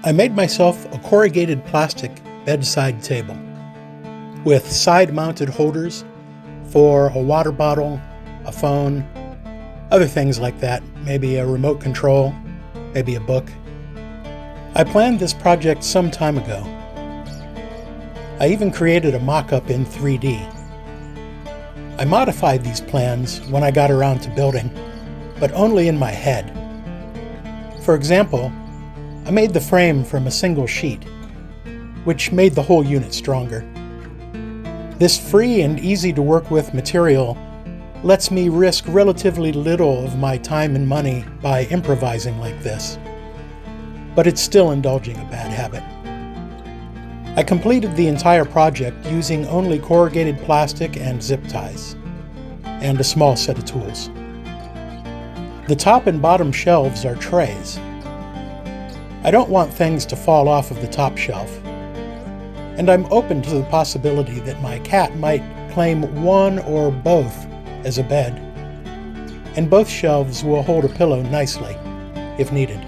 I made myself a corrugated plastic bedside table with side-mounted holders for a water bottle, a phone, other things like that, maybe a remote control, maybe a book. I planned this project some time ago. I even created a mock-up in 3D. I modified these plans when I got around to building, but only in my head. For example, I made the frame from a single sheet, which made the whole unit stronger. This free and easy to work with material lets me risk relatively little of my time and money by improvising like this, but it's still indulging a bad habit. I completed the entire project using only corrugated plastic and zip ties, and a small set of tools. The top and bottom shelves are trays. I don't want things to fall off of the top shelf, and I'm open to the possibility that my cat might claim one or both as a bed, and both shelves will hold a pillow nicely, if needed.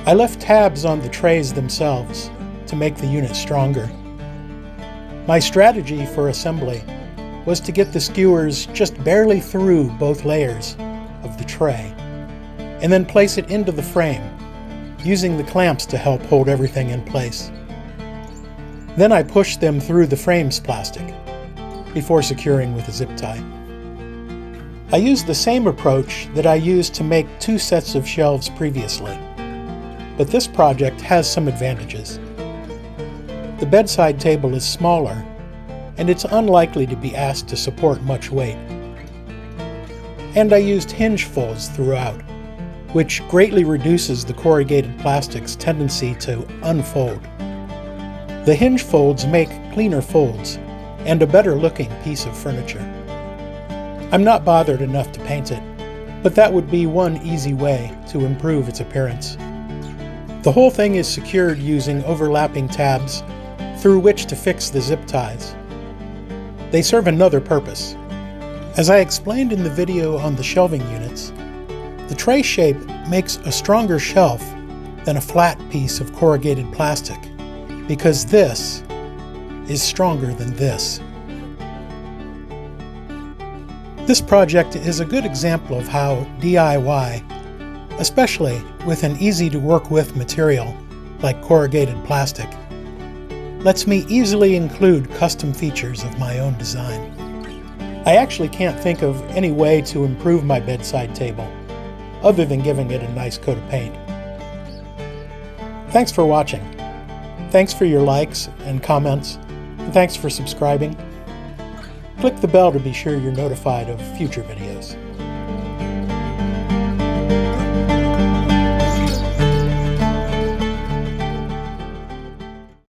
I left tabs on the trays themselves to make the unit stronger. My strategy for assembly was to get the skewers just barely through both layers of the tray, and then place it into the frame, using the clamps to help hold everything in place. Then I pushed them through the frame's plastic, before securing with a zip tie. I used the same approach that I used to make 2 sets of shelves previously, but this project has some advantages. The bedside table is smaller, and it's unlikely to be asked to support much weight. And I used hinge folds throughout, which greatly reduces the corrugated plastic's tendency to unfold. The hinge folds make cleaner folds and a better looking piece of furniture. I'm not bothered enough to paint it, but that would be one easy way to improve its appearance. The whole thing is secured using overlapping tabs through which to fix the zip ties. They serve another purpose. As I explained in the video on the shelving units, the tray shape makes a stronger shelf than a flat piece of corrugated plastic, because this is stronger than this. This project is a good example of how DIY, especially with an easy-to-work-with material like corrugated plastic, lets me easily include custom features of my own design. I actually can't think of any way to improve my bedside table, other than giving it a nice coat of paint. Thanks for watching. Thanks for your likes and comments, and thanks for subscribing. Click the bell to be sure you're notified of future videos.